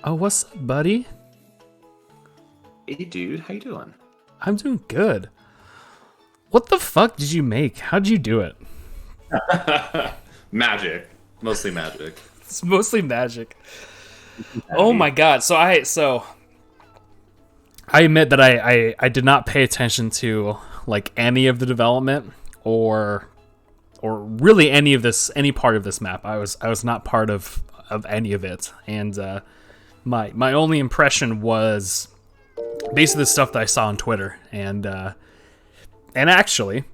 Oh, what's up, buddy? Hey dude, how you doing? I'm doing good. What the fuck did you make? How'd you do it? Magic. Mostly magic. It's mostly magic. Oh Heavy. my god. So I admit that I did not pay attention to like any of the development or really any part of this map. I was not part of any of it. And my only impression was basically the stuff that I saw on Twitter. And actually,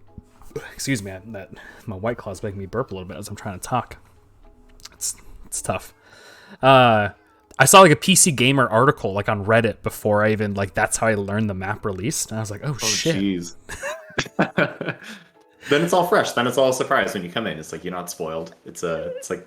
excuse me, that my White Claw's making me burp a little bit as I'm trying to talk. It's tough. I saw like a PC Gamer article like on Reddit before I even like that's how I learned the map released, and I was like, oh shit. Jeez. Then it's all fresh. Then it's all a surprise when you come in. It's like you're not spoiled. It's like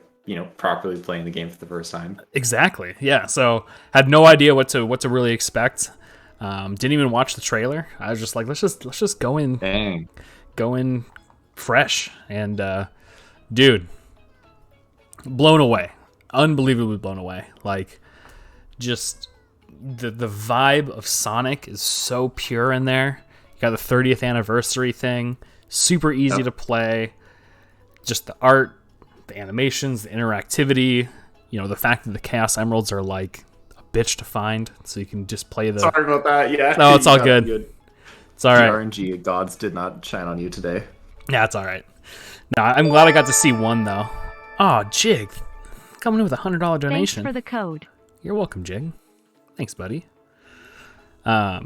properly playing the game for the first time. Exactly. Yeah. So had no idea what to really expect. Didn't even watch the trailer. I was just like, let's just Dang. go in fresh. And dude, blown away, unbelievably blown away. Like, just the vibe of Sonic is so pure in there. You got the 30th anniversary thing, super easy to play. Just the art, the animations, the interactivity. The fact that the Chaos Emeralds are like a bitch to find, so you can just play the. Sorry about that. Yeah. No, it's all good. It's all The right. RNG gods did not shine on you today. Yeah, it's all right. No, I'm glad I got to see one though. Oh, Jig, coming in with $100 Thanks donation. for the code. You're welcome, Jig. Thanks, buddy. But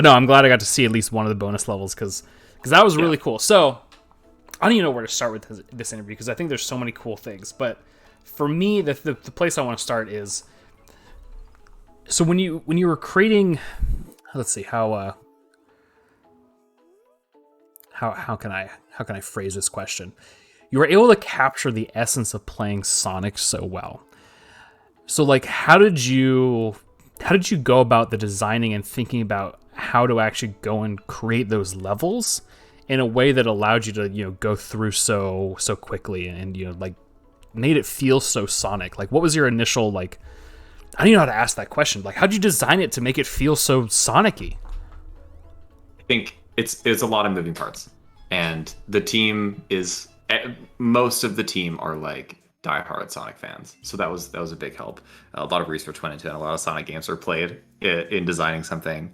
no, I'm glad I got to see at least one of the bonus levels because that was really cool. So I don't even know where to start with this interview because I think there's so many cool things. But for me, the place I want to start is so when you were creating. Let's see how can I phrase this question? You were able to capture the essence of playing Sonic so well. So like, how did you go about the designing and thinking about how to actually go and create those levels in a way that allowed you to go through so quickly and like made it feel so Sonic? Like, what was your initial like? I don't even know how to ask that question. Like, how'd you design it to make it feel so Sonic-y? I think it's a lot of moving parts, and the team is most of the team are like diehard Sonic fans, so that was a big help. A lot of research went into it. A lot of Sonic games were played in designing something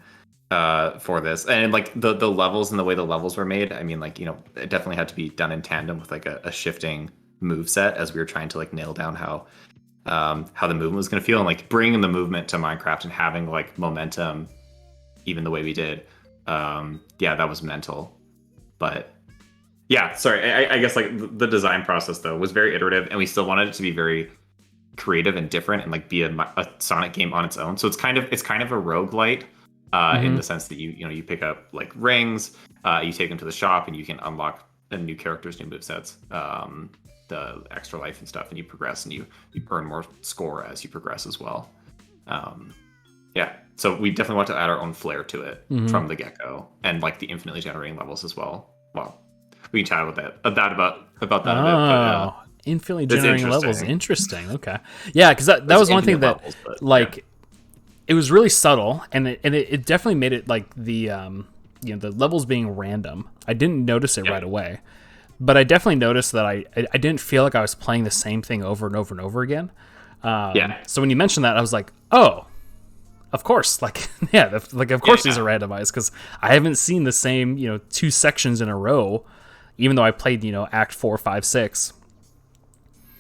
for this, and like the levels and the way the levels were made. I mean, like it definitely had to be done in tandem with like a shifting move set as we were trying to like nail down how the movement was going to feel, and like bringing the movement to Minecraft and having like momentum, even the way we did. Yeah, that was mental. But yeah, sorry. I guess like the design process though was very iterative, and we still wanted it to be very creative and different, and like be a Sonic game on its own. So it's kind of a roguelite in the sense that you pick up like rings, you take them to the shop, and you can unlock new characters, new movesets, the extra life and stuff, and you progress, and you earn more score as you progress as well. Yeah, so we definitely want to add our own flair to it from the get-go, and like the infinitely generating levels as well. Well, we can chat about that a bit. But, infinitely generating levels. Interesting. Okay. Yeah, because that was one thing that levels, but, like it was really subtle, and it definitely made it like the the levels being random. I didn't notice it right away, but I definitely noticed that I didn't feel like I was playing the same thing over and over and over again. So when you mentioned that, I was like, oh. Of course, like of course these are randomized because I haven't seen the same 2 sections in a row, even though I played Act 4, 5, 6.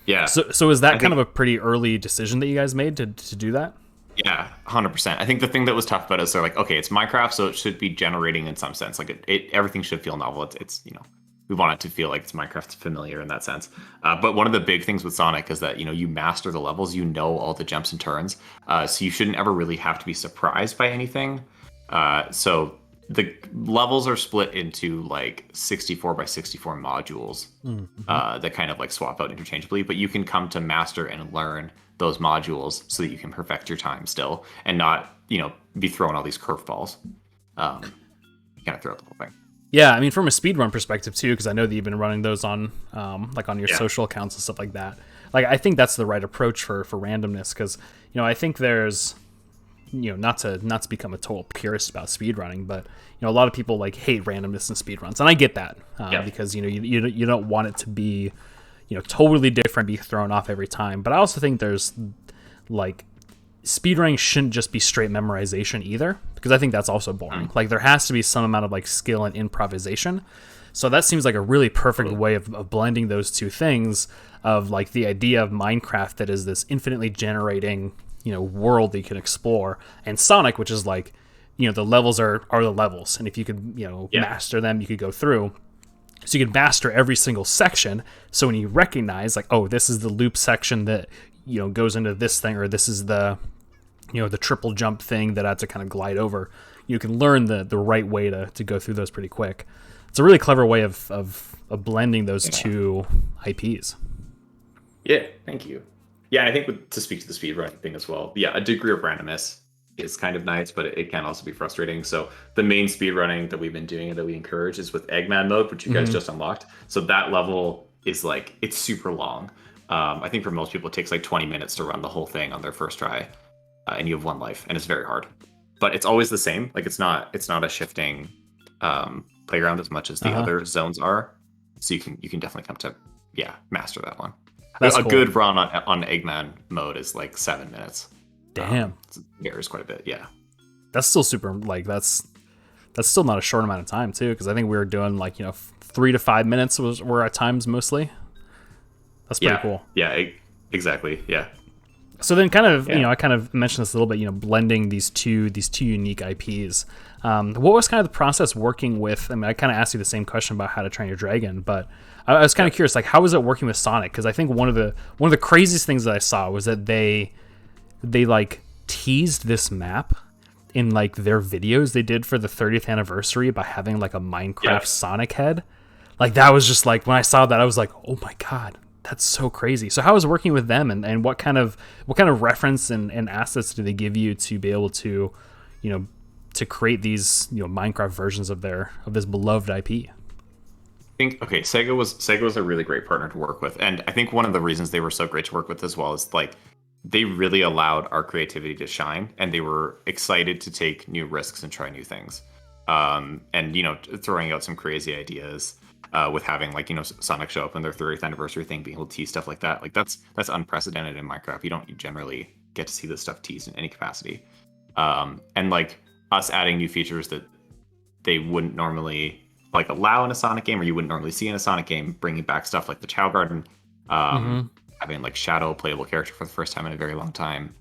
Yeah. So is that kind of a pretty early decision that you guys made to do that? Yeah, 100%. I think the thing that was tough about it is they're like, okay, it's Minecraft, so it should be generating in some sense. Like everything should feel novel. It's we want it to feel like it's Minecraft familiar in that sense. But one of the big things with Sonic is that, you master the levels, all the jumps and turns. So you shouldn't ever really have to be surprised by anything. So the levels are split into like 64 by 64 modules that kind of like swap out interchangeably. But you can come to master and learn those modules so that you can perfect your time still and not, be throwing all these curveballs. Kind of throughout the whole thing. Yeah, I mean, from a speedrun perspective too, because I know that you've been running those on, like on your social accounts and stuff like that. like I think that's the right approach for randomness, because I think there's not to become a total purist about speedrunning, but a lot of people like hate randomness in speedruns, and I get that because you don't want it to be totally different, be thrown off every time. But I also think there's like speedrunning shouldn't just be straight memorization either, because I think that's also boring. Like there has to be some amount of like skill and improvisation. So that seems like a really perfect way of blending those two things, of like the idea of Minecraft that is this infinitely generating world that you can explore, and Sonic, which is like the levels are the levels, and if you could master them, you could go through. So you can master every single section, so when you recognize like, oh, this is the loop section that goes into this thing, or this is the the triple jump thing that I have to kind of glide over, you can learn the right way to go through those pretty quick. It's a really clever way of blending those two IPs. Yeah, thank you. Yeah, I think to speak to the speedrunning thing as well, yeah, a degree of randomness is kind of nice, but it can also be frustrating. So the main speedrunning that we've been doing and that we encourage is with Eggman mode, which you guys just unlocked. So that level is like, it's super long. I think for most people, it takes like 20 minutes to run the whole thing on their first try, and you have one life, and it's very hard. But it's always the same. Like it's not a shifting playground as much as the other zones are. So you can definitely come to master that one. That's a cool. good run on Eggman mode is like 7 minutes. Damn, it varies quite a bit. Yeah, that's still super. Like that's still not a short amount of time too, because I think we were doing like 3 to 5 minutes were our times mostly. That's pretty cool. Yeah, exactly. Yeah. So then, kind of, I kind of mentioned this a little bit, blending these two unique IPs. What was kind of the process working with? I mean, I kind of asked you the same question about How to Train Your Dragon, but I was kind of curious, like, how was it working with Sonic? Because I think one of the craziest things that I saw was that they like teased this map in like their videos they did for the 30th anniversary by having like a Minecraft Sonic head. Like that was just like, when I saw that, I was like, oh my god. That's so crazy. So how was working with them, and what kind of reference and assets do they give you to be able to, to create these, Minecraft versions of this beloved IP? I think Sega was a really great partner to work with, and I think one of the reasons they were so great to work with as well is like they really allowed our creativity to shine, and they were excited to take new risks and try new things, and throwing out some crazy ideas. With having like Sonic show up in their 30th anniversary thing, being able to tease stuff like that, like that's unprecedented in Minecraft. You don't generally get to see this stuff teased in any capacity, and like us adding new features that they wouldn't normally like allow in a Sonic game, or you wouldn't normally see in a Sonic game, bringing back stuff like the Chow Garden, having like Shadow playable character for the first time in a very long time.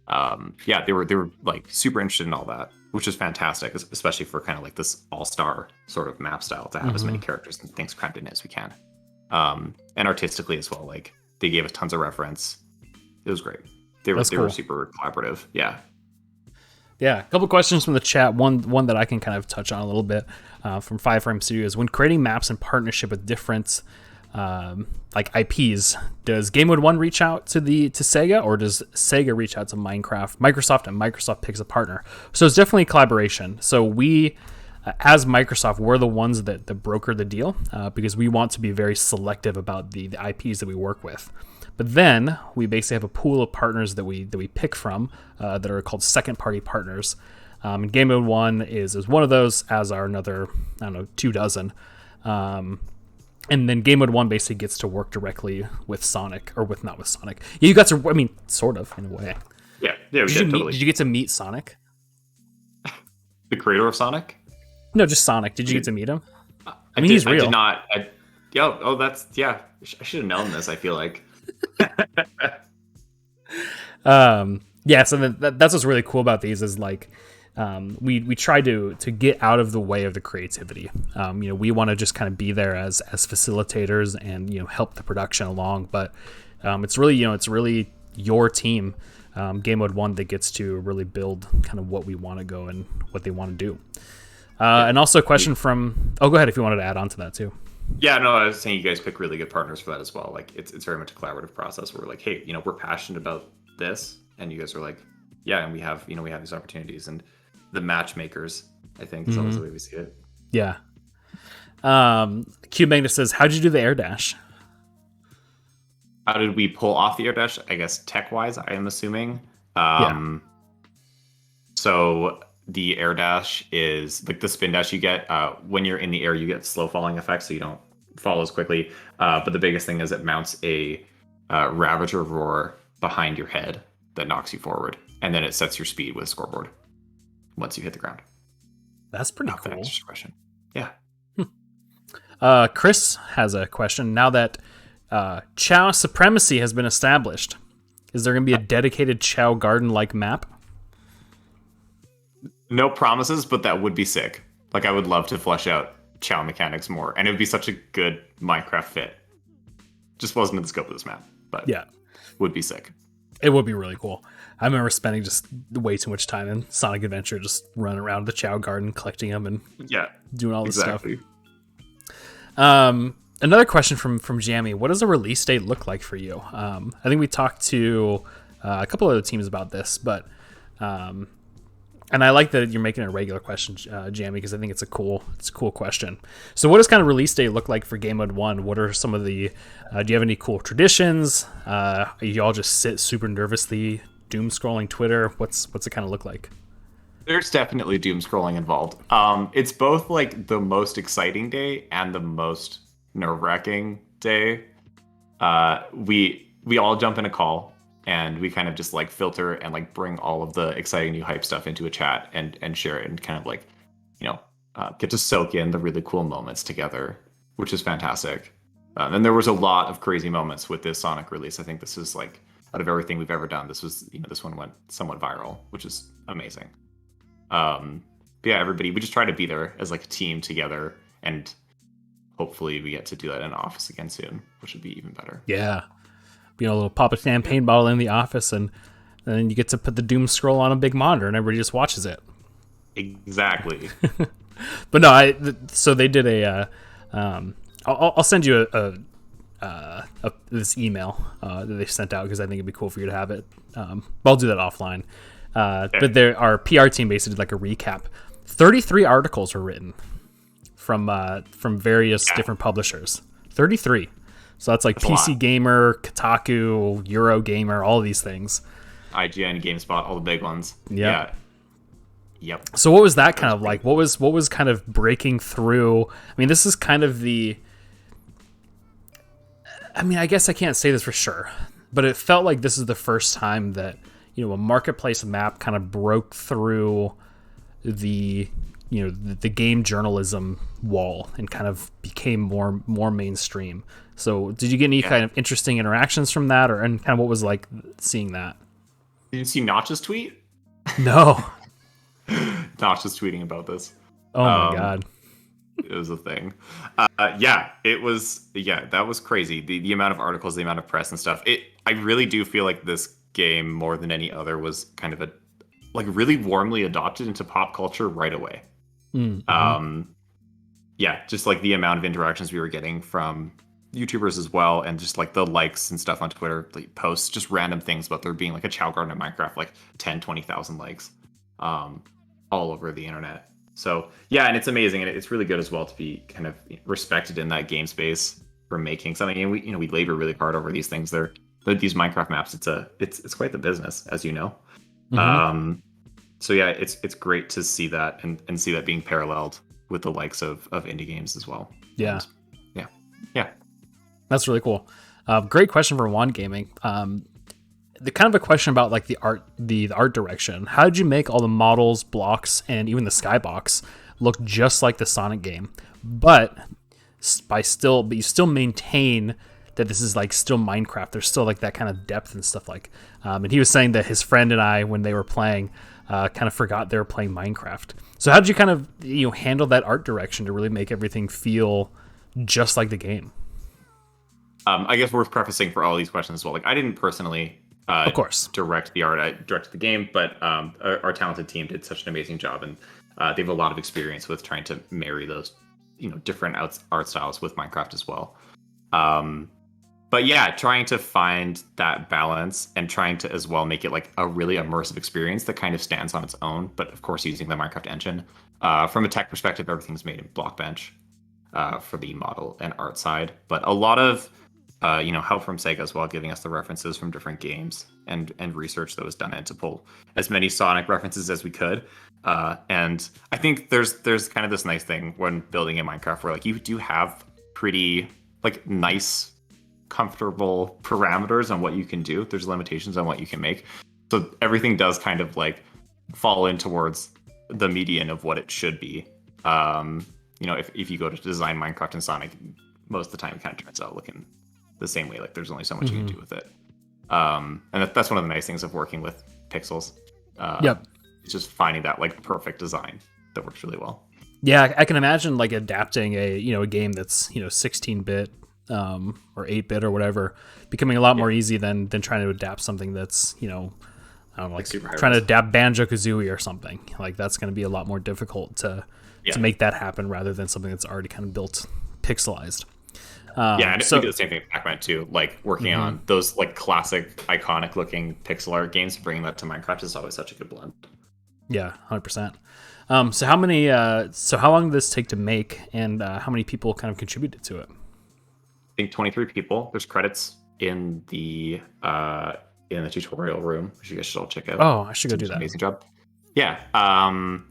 They were like super interested in all that, which is fantastic, especially for kind of like this all-star sort of map style, to have as many characters and things crammed in as we can. And artistically as well, like they gave us tons of reference. It was great. They were super collaborative. Yeah. Yeah, a couple questions from the chat. One that I can kind of touch on a little bit from Five Frame Studios. When creating maps in partnership with different like IPs, does Gamemode 1 reach out to Sega, or does Sega reach out to Microsoft, and Microsoft picks a partner? So it's definitely collaboration. So we, as Microsoft, we're the ones that broker the deal, because we want to be very selective about the IPs that we work with. But then we basically have a pool of partners that we pick from that are called second party partners. And Gamemode 1 is one of those, as are another, 24. And then Gamemode 1 basically gets to work directly with Sonic, or not with Sonic. Yeah, you got to, I mean, sort of, in a way. Yeah, we did totally. Did you get to meet Sonic? The creator of Sonic? No, just Sonic. Did you get to meet him? I mean, he's real. I did not. I should have known this, I feel like. So that's what's really cool about these is like, we try to get out of the way of the creativity. We want to just kind of be there as facilitators and help the production along. But it's really your team, Gamemode 1, that gets to really build kind of what we want to go and what they want to do. And also a question from. Oh, go ahead if you wanted to add on to that too. Yeah, no, I was saying you guys pick really good partners for that as well. Like it's very much a collaborative process where we're like, hey, we're passionate about this, and you guys are like, yeah, and we have these opportunities, and the matchmakers, I think, is always the way we see it. Yeah. Cube Magnus says, how'd you do the air dash? How did we pull off the air dash? I guess tech wise, I am assuming. Yeah, Um, so the air dash is like the spin dash you get when you're in the air. You get slow falling effect, so you don't fall as quickly. But the biggest thing is it mounts a Ravager roar behind your head that knocks you forward, and then it sets your speed with scoreboard once you hit the ground. that's pretty I hope that cool. answers your question. Yeah. Chris has a question. Now that Chow supremacy has been established, is there going to be a dedicated Chow Garden like map? No promises, but that would be sick. Like I would love to flesh out Chow mechanics more, and it would be such a good Minecraft fit. Just wasn't in the scope of this map, but Yeah, would be sick. it would be really cool. I remember spending just way too much time in Sonic Adventure, just running around the Chow Garden, collecting them and Yeah, doing all this exactly. stuff. Another question from Jammy: what does a release date look like for you? I think we talked to a couple of other teams about this, but and I like that you're making it a regular question, Jammy, because I think it's a cool question. So, what does kind of release date look like for Gamemode 1? What are some of the? Do you have any cool traditions? You all just sit super nervously, doom scrolling Twitter? What's it kind of look like? There's definitely doom scrolling involved. It's both like the most exciting day and the most nerve-wracking day. We all jump in a call and we kind of just like filter and like bring all of the exciting new hype stuff into a chat and share it and kind of like, get to soak in the really cool moments together, which is fantastic. And there was a lot of crazy moments with this Sonic release. I think this is like out of everything we've ever done, this one went somewhat viral, which is amazing. But yeah, everybody, we just try to be there as like a team together, and hopefully we get to do that in office again soon, which would be even better. Yeah, a little pop a champagne bottle in the office, and then you get to put the doom scroll on a big monitor, and everybody just watches it. Exactly. But no, so they did a. I'll send you this email that they sent out because I think it'd be cool for you to have it. But I'll do that offline. But our PR team basically did like a recap. 33 articles were written from various different publishers. 33. So that's like PC Gamer, Kotaku, Eurogamer, all of these things. IGN, GameSpot, all the big ones. Yep. Yeah. Yep. So what was that kind of like? What was kind of breaking through? I mean, this is kind of the. I mean, I guess I can't say this for sure, but it felt like this is the first time that a marketplace map kind of broke through the the game journalism wall and kind of became more mainstream. So did you get any kind of interesting interactions from that, and kind of what was like seeing that? Did you see Notch's tweet? No. Notch was tweeting about this. Oh my god. It was a thing. It was. Yeah, that was crazy. The amount of articles, the amount of press and stuff. I really do feel like this game, more than any other, was kind of really warmly adopted into pop culture right away. Mm-hmm. Just like the amount of interactions we were getting from YouTubers as well, and just like the likes and stuff on Twitter, like posts, just random things about there being like a Chow Garden in Minecraft, like 10,000-20,000 likes, all over the internet. So yeah, and it's amazing, and it's really good as well to be kind of respected in that game space for making something. And we labor really hard over these things. These Minecraft maps. It's quite the business, as you know. Mm-hmm. So yeah, it's great to see that and see that being paralleled with the likes of indie games as well. Yeah. And yeah. That's really cool. Great question for One Gaming. The kind of a question about like the art direction. How did you make all the models, blocks, and even the skybox look just like the Sonic game, but you still maintain that this is like still Minecraft? There's still like that kind of depth and stuff like. And he was saying that his friend and I, when they were playing, kind of forgot they were playing Minecraft. So how did you kind of handle that art direction to really make everything feel just like the game? I guess worth prefacing for all these questions as well. Like I didn't personally, of course, direct the art. I directed the game, but our talented team did such an amazing job, and they have a lot of experience with trying to marry those, different art styles with Minecraft as well. But yeah, trying to find that balance and trying to as well make it like a really immersive experience that kind of stands on its own, but of course using the Minecraft engine. From a tech perspective, everything's made in Blockbench for the model and art side, but a lot of help from Sega as well, giving us the references from different games and research that was done in to pull as many Sonic references as we could. And I think there's kind of this nice thing when building in Minecraft where like you do have pretty like nice, comfortable parameters on what you can do. There's limitations on what you can make. So everything does kind of like fall in towards the median of what it should be. If you go to design Minecraft and Sonic, most of the time it kind of turns out looking the same way. Like there's only so much you can do with it. And that's one of the nice things of working with pixels. Yep. It's just finding that like perfect design that works really well. Yeah, I can imagine like adapting a game that's 16-bit or 8-bit or whatever becoming a lot more easy than trying to adapt something that's I don't know, like trying to adapt Banjo-Kazooie or something. Like that's going to be a lot more difficult to make that happen rather than something that's already kind of built pixelized. And we do the same thing with Pac-Man too. Like working on those like classic, iconic looking pixel art games, bringing that to Minecraft is always such a good blend. Yeah, 100%. So how many? So how long did this take to make, and how many people kind of contributed to it? I think 23 people. There's credits in the tutorial room, which you guys should all check out. Oh, I should go do that. Amazing job. Yeah. I'm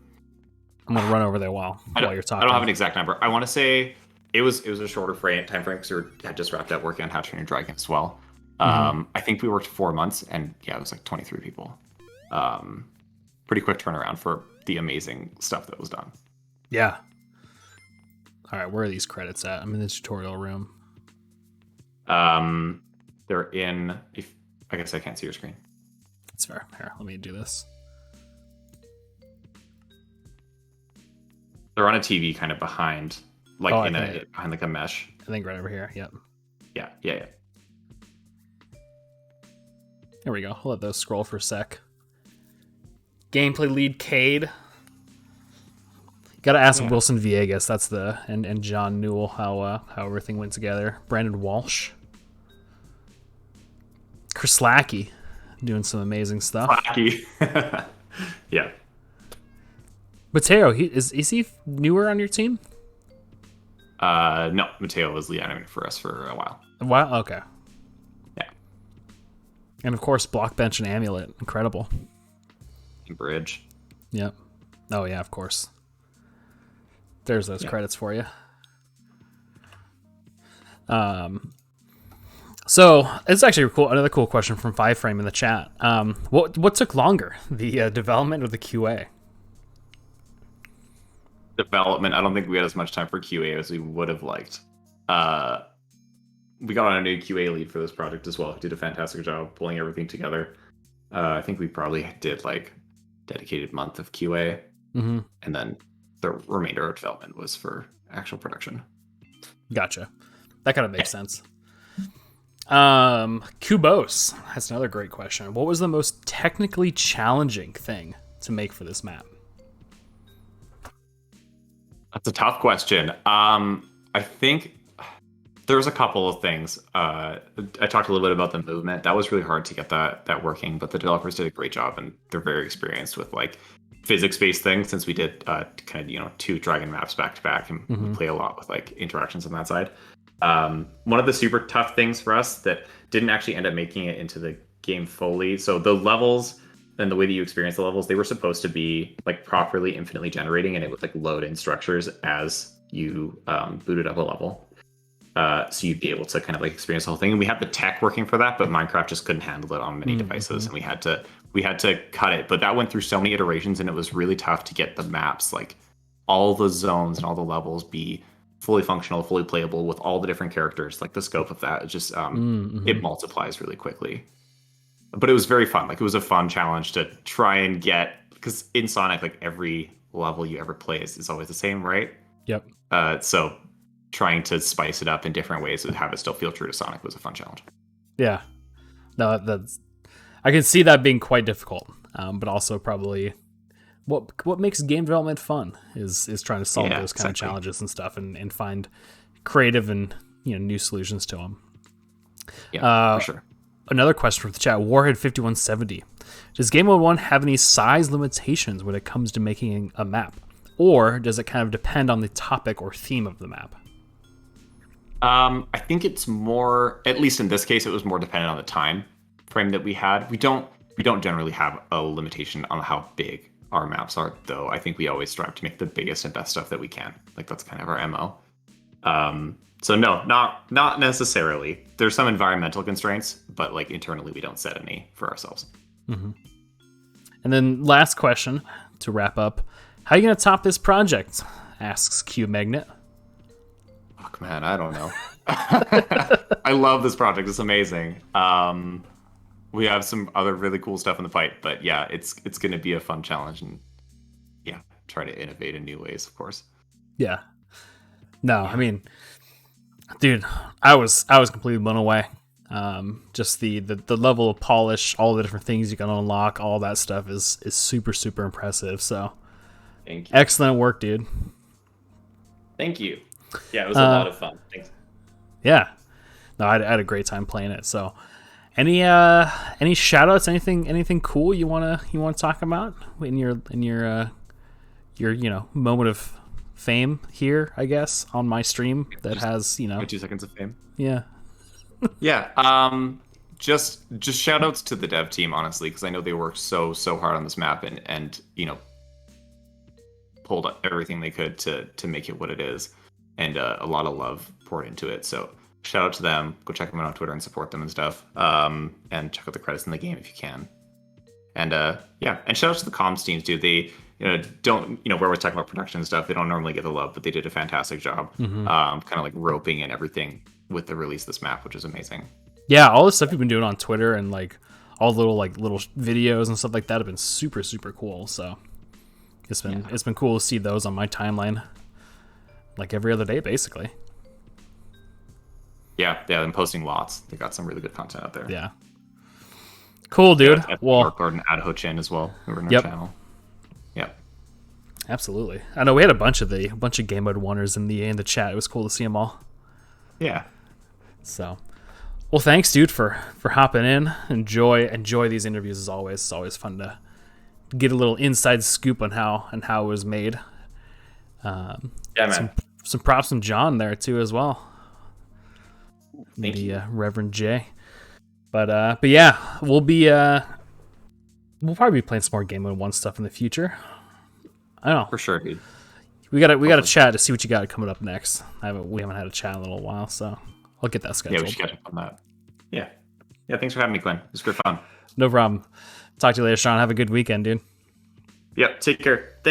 gonna run over there while you're talking. I don't have an exact number. I want to say it was a shorter time frame because we had just wrapped up working on How to Train Your Dragon as well. I think we worked 4 months, and it was like 23 people. Pretty quick turnaround for the amazing stuff that was done. Yeah. All right, where are these credits at? I'm in the tutorial room. They're in. I guess I can't see your screen. That's fair. Here, let me do this. They're on a TV, kind of behind, like behind like a mesh. I think right over here. Yep. Yeah. There we go. I'll let those scroll for a sec. Gameplay lead Cade. Got to ask Wilson Villegas. That's and John Newell how everything went together. Brandon Walsh. Chris Lackey doing some amazing stuff. Lackey. Yeah. Mateo, is he newer on your team? No, Mateo was lead animator for us for a while. A while? Okay. Yeah. And of course, Blockbench and Amulet. Incredible. Bridge. Yep. Oh yeah, of course. There's those credits for you. So it's actually another cool question from 5Frame in the chat. What took longer, the development or the QA? Development. I don't think we had as much time for QA as we would have liked. We got on a new QA lead for this project as well. He did a fantastic job pulling everything together. I think we probably did like dedicated month of QA, and then the remainder of development was for actual production. Gotcha. That kind of makes sense. Kubos has another great question. What was the most technically challenging thing to make for this map? That's a tough question. I think there's a couple of things. I talked a little bit about the movement. That was really hard to get that working, but the developers did a great job, and they're very experienced with like physics-based things since we did kind of 2 dragon maps back to back, and we play a lot with like interactions on that side. One of the super tough things for us that didn't actually end up making it into the game fully. So the levels and the way that you experience the levels, they were supposed to be like properly infinitely generating, and it would like load in structures as you booted up a level. So you'd be able to kind of like experience the whole thing. And we had the tech working for that, but Minecraft just couldn't handle it on many devices, and we had to cut it. But that went through so many iterations, and it was really tough to get the maps, like all the zones and all the levels, be fully functional, fully playable with all the different characters. Like the scope of that, it just it multiplies really quickly. But it was very fun. Like it was a fun challenge to try and get, because in Sonic, like every level you ever play is always the same, right? Yep. So trying to spice it up in different ways and have it still feel true to Sonic was a fun challenge. Yeah. No, I can see that being quite difficult, but also probably what makes game development fun is trying to solve those kind of challenges and stuff, and find creative and new solutions to them. Yeah, for sure. Another question from the chat, Warhead5170. Does Gamemode 1 have any size limitations when it comes to making a map? Or does it kind of depend on the topic or theme of the map? I think it's more, at least in this case, it was more dependent on the time frame that we had. We don't generally have a limitation on how big our maps are, though. I think we always strive to make the biggest and best stuff that we can. Like that's kind of our MO. So no, not necessarily. There's some environmental constraints, but like internally, we don't set any for ourselves. Mm-hmm. And then last question to wrap up: how are you gonna top this project? Asks Q Magnet. Fuck man, I don't know. I love this project. It's amazing. We have some other really cool stuff in the pipe, but yeah, it's gonna be a fun challenge and yeah, try to innovate in new ways, of course. Yeah. No, I mean, dude, I was completely blown away. Just the level of polish, all the different things you can unlock, all that stuff is super, super impressive. So Thank you. excellent work, dude. Thank you. Yeah, it was a lot of fun. Thanks. Yeah. No, I had a great time playing it. So any shout outs, anything cool you wanna talk about in your moment of fame here, I guess, on my stream that has 2 seconds of fame. Yeah. Yeah. Just shout outs to the dev team, honestly, because I know they worked so hard on this map and pulled everything they could to make it what it is, and a lot of love poured into it. So shout out to them. Go check them out on Twitter and support them and stuff. And check out the credits in the game if you can. And and shout out to the comms teams, dude. They don't we're always talking about production and stuff. They don't normally get the love, but they did a fantastic job. Mm-hmm. Kind of like roping in everything with the release of this map, which is amazing. Yeah, all the stuff you've been doing on Twitter and like all the little videos and stuff like that have been super, super cool. So it's been cool to see those on my timeline, like every other day, basically. Yeah, I'm posting lots. They got some really good content out there. Yeah. Cool, dude. Yeah, well, Mark Gordon, Ad Ho-Chin as well, who are in our channel. Yep. Absolutely. I know we had a bunch of Gamemode oneers in the chat. It was cool to see them all. Yeah. So, well, thanks, dude, for hopping in. Enjoy these interviews as always. It's always fun to get a little inside scoop on how it was made. Yeah, man. Some props from John there too as well. Thank you. Reverend J. But yeah, we'll probably be playing some more Gamemode 1 stuff in the future. I don't know. For sure, dude. We gotta chat to see what you got coming up next. We haven't had a chat in a little while, so I'll get that scheduled. Yeah, we should catch up on that. Yeah. Yeah, thanks for having me, Quinn. It was good fun. No problem. Talk to you later, Sean. Have a good weekend, dude. Yep, take care. Thanks.